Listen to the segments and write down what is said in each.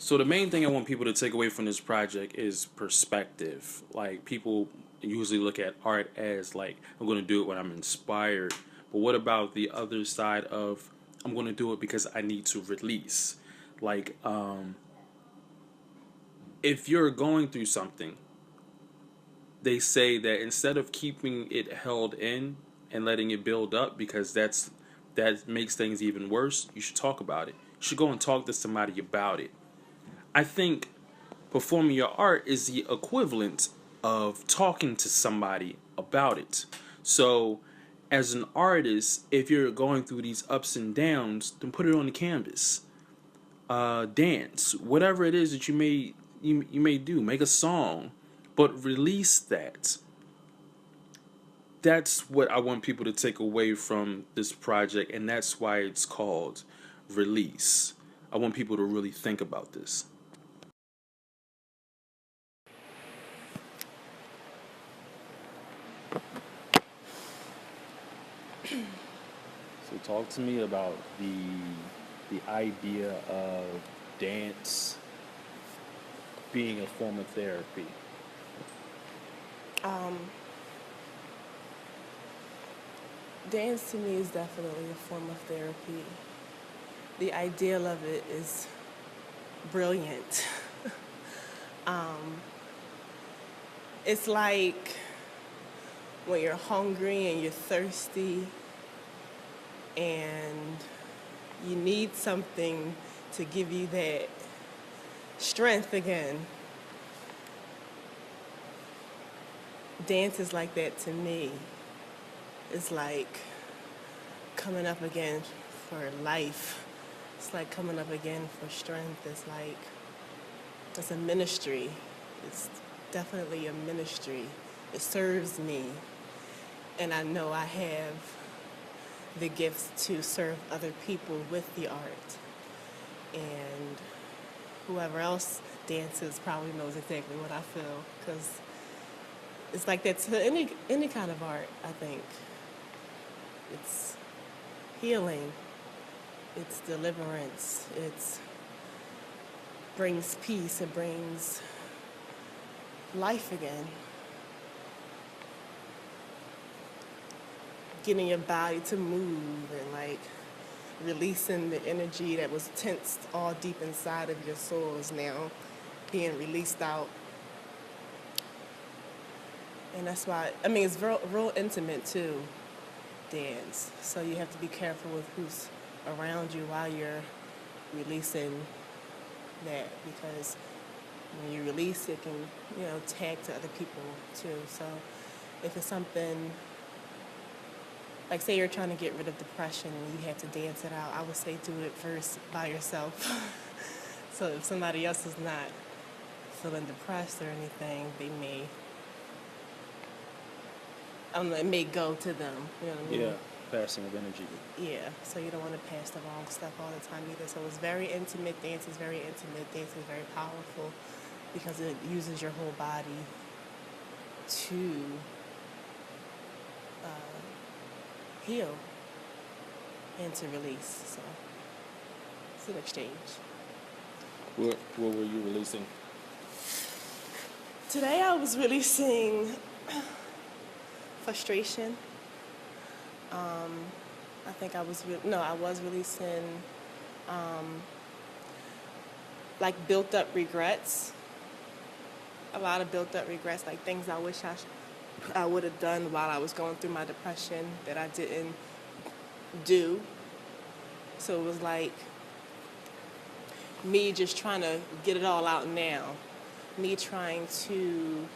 So the main thing I want people to take away from this project is perspective. Like people usually look at art as like I'm going to do it when I'm inspired. But what about the other side of I'm going to do it because I need to release? Like if you're going through something, they say that instead of keeping it held in and letting it build up because that makes things even worse, you should talk about it. You should go and talk to somebody about it. I think performing your art is the equivalent of talking to somebody about it. So, as an artist, if you're going through these ups and downs, then put it on the canvas. Dance, whatever it is that you may do, make a song, but release that. That's what I want people to take away from this project, and that's why it's called Release. I want people to really think about this. So talk to me about the idea of dance being a form of therapy. Um, Dance to me is definitely a form of therapy. The ideal of it is brilliant. um, it's like when you're hungry and you're thirsty and you need something to give you that strength again. Dance is like that to me. It's like coming up again for life. It's like coming up again for strength. It's a ministry. It's definitely a ministry. It serves me. And I know I have the gifts to serve other people with the art. And whoever else dances probably knows exactly what I feel, because it's like that to any kind of art, I think. It's healing. It's deliverance. It brings peace. It brings life again. Getting your body to move and like releasing the energy that was tensed all deep inside of your soul is now being released out. And that's why, I mean, it's real intimate too, dance. So you have to be careful with who's around you while you're releasing that, because when you release, it can, tag to other people too. So if it's something, like say you're trying to get rid of depression and you have to dance it out, I would say do it first by yourself. So if somebody else is not feeling depressed or anything, it may go to them. You know what I mean? Yeah, passing of energy. Yeah, so you don't want to pass the wrong stuff all the time either. So it's very intimate. Dance is very intimate. Dance is very powerful because it uses your whole body to heal and to release. So it's an exchange. What were you releasing? Today I was releasing frustration. I think I was releasing like built up regrets. A lot of built up regrets, like things I wish I would have done while I was going through my depression that I didn't do. So it was like me just trying to get it all out now. Me trying to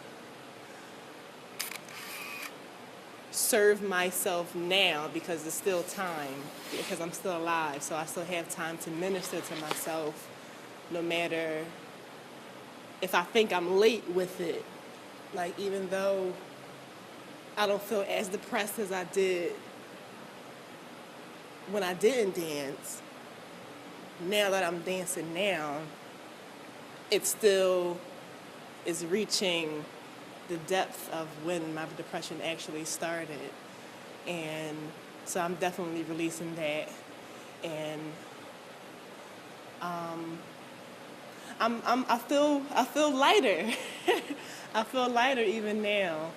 serve myself now because there's still time, because I'm still alive, so I still have time to minister to myself, no matter if I think I'm late with it. Like, even though I don't feel as depressed as I did when I didn't dance, now that I'm dancing now, it still is reaching the depth of when my depression actually started. And so I'm definitely releasing that. And I feel lighter. I feel lighter even now.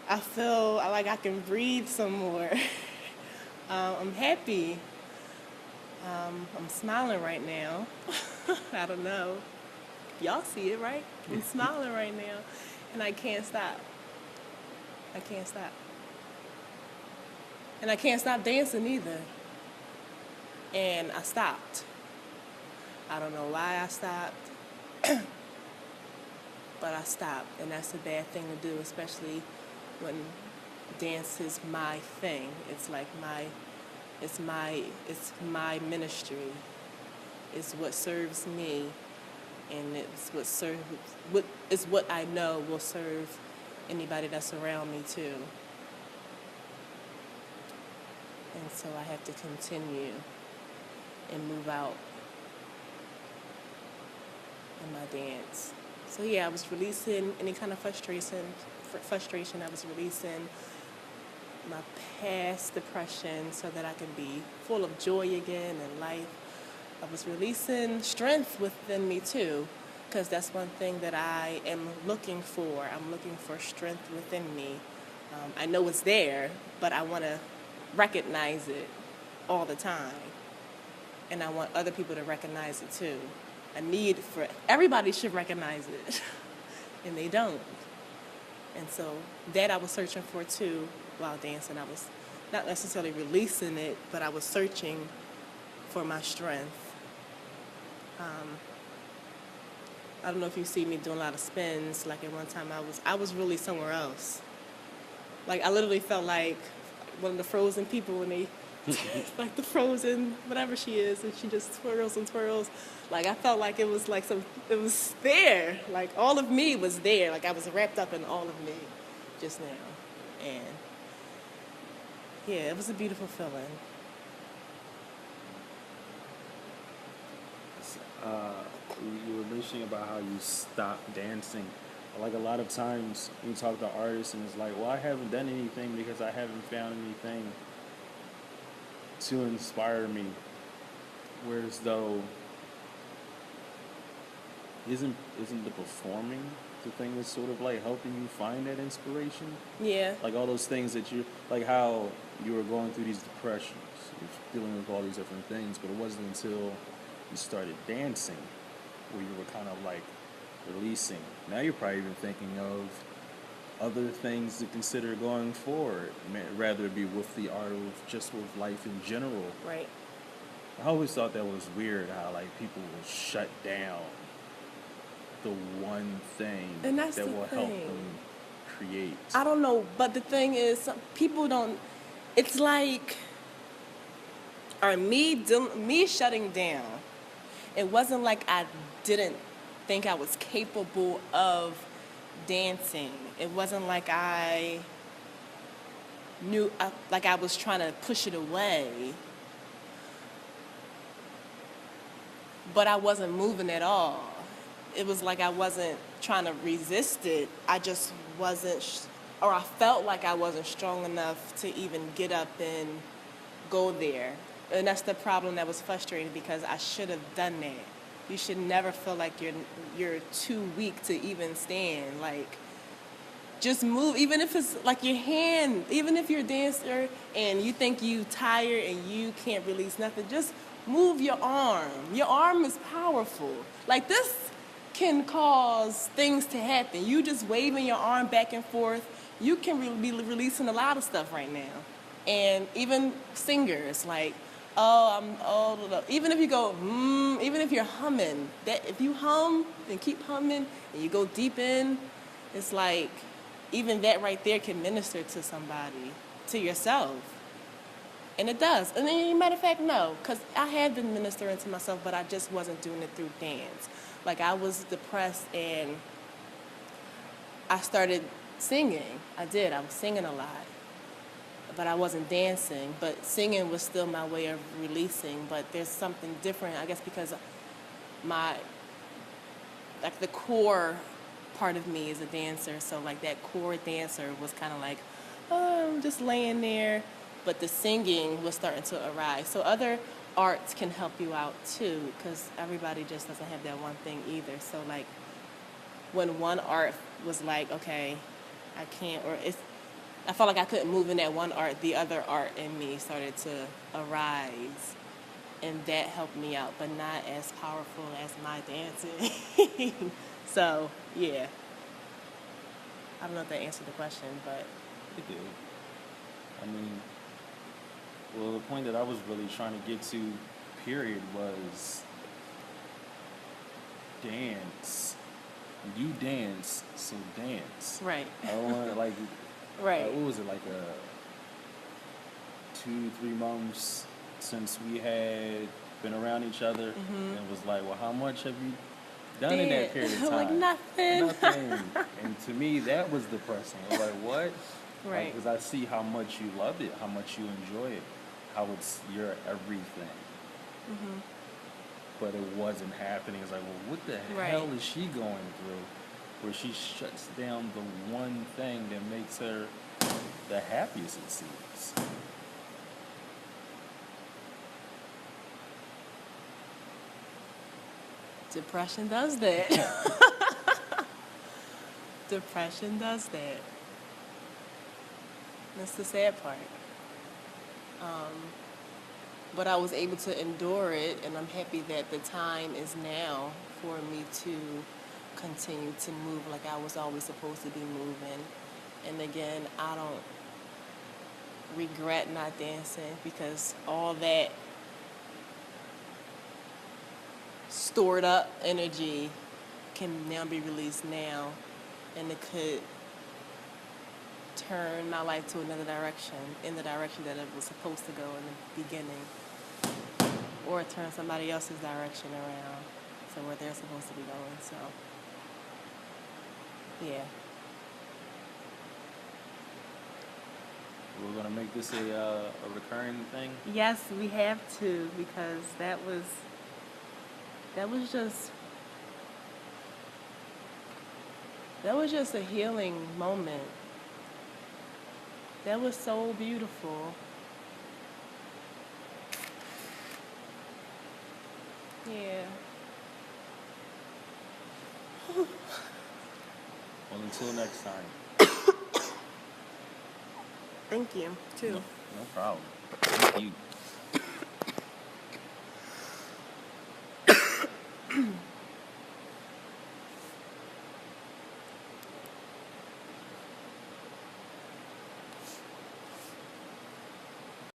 I feel like I can breathe some more. I'm happy. I'm smiling right now. I don't know. Y'all see it, right? I'm smiling right now. And I can't stop. I can't stop. And I can't stop dancing either. And I stopped. I don't know why I stopped. But I stopped. And that's a bad thing to do, especially when dance is my thing. It's like it's my ministry. It's what serves me, and it's what I know will serve anybody that's around me too. And so I have to continue and move out in my dance. So yeah, I was releasing any kind of frustration. I was releasing my past depression so that I can be full of joy again in life. I was releasing strength within me too, because that's one thing that I am looking for. I'm looking for strength within me. I know it's there, but I want to recognize it all the time. And I want other people to recognize it too. Everybody should recognize it, and they don't. And so that I was searching for too while dancing. I was not necessarily releasing it, but I was searching for my strength. I don't know if you see me doing a lot of spins. Like at one time I was really somewhere else. Like I literally felt like one of the Frozen people when they, like the Frozen, whatever she is, and she just twirls and twirls. Like I felt like it was there. Like all of me was there. Like I was wrapped up in all of me just now. And yeah, it was a beautiful feeling. You were mentioning about how you stopped dancing. Like a lot of times you talk to artists and it's like, well, I haven't done anything because I haven't found anything to inspire me. Whereas though, isn't the performing the thing that's sort of like helping you find that inspiration? Yeah. Like all those things that like how you were going through these depressions, you're dealing with all these different things, but it wasn't until you started dancing where you were kind of like releasing. Now you're probably even thinking of other things to consider going forward, rather it be with the art or just with life in general. Right. I always thought that was weird how like people will shut down the one thing that will help them create. I don't know, but the thing is, people don't. It's like, or me shutting down. It wasn't like I didn't think I was capable of dancing. It wasn't like I knew, like I was trying to push it away. But I wasn't moving at all. It was like I wasn't trying to resist it. I just wasn't, or I felt like I wasn't strong enough to even get up and go there. And that's the problem that was frustrating, because I should have done that. You should never feel like you're too weak to even stand. Like, just move, even if it's like your hand, even if you're a dancer and you think you tired and you can't release nothing, just move your arm. Your arm is powerful. Like, this can cause things to happen. You just waving your arm back and forth, you can be releasing a lot of stuff right now. And even singers, like, even if you go, even if you're humming, if you hum and keep humming and you go deep in, it's like, even that right there can minister to somebody, to yourself. And it does. And then, matter of fact, no, because I had been ministering to myself, but I just wasn't doing it through dance. Like, I was depressed and I started singing. I was singing a lot. But I wasn't dancing, but singing was still my way of releasing. But there's something different, I guess, because the core part of me is a dancer. So like that core dancer was kind of like, oh, I'm just laying there. But the singing was starting to arise. So other arts can help you out too, because everybody just doesn't have that one thing either. So like when one art was like, okay, I can't, or I felt like I couldn't move in that one art, the other art in me started to arise, and that helped me out, but not as powerful as my dancing. So yeah, I don't know if that answered the question, but It did. I mean, well, the point that I was really trying to get to, period, was dance. You dance, so dance. right, I don't want to, like, right, what was it, like 2-3 months since we had been around each other, and it was like, well, how much have you done in that period of time? like nothing. Nothing. And to me, that was depressing. I was like, what? Right. Because I see how much you loved it, how much you enjoy it, how it's your everything. But it wasn't happening. It's like, well, what the Right. hell is she going through? Where she shuts down the one thing that makes her the happiest, it seems. Depression does that. Depression does that. That's the sad part. But I was able to endure it, and I'm happy that the time is now for me to continue to move like I was always supposed to be moving. And again, I don't regret not dancing, because all that stored up energy can now be released now, and it could turn my life to another direction, in the direction that it was supposed to go in the beginning, or turn somebody else's direction around to where they're supposed to be going. So yeah. We're going to make this a recurring thing. Yes, we have to, because that was just a healing moment. That was so beautiful. Yeah. Well, until next time. Thank you, too. No problem. Thank you.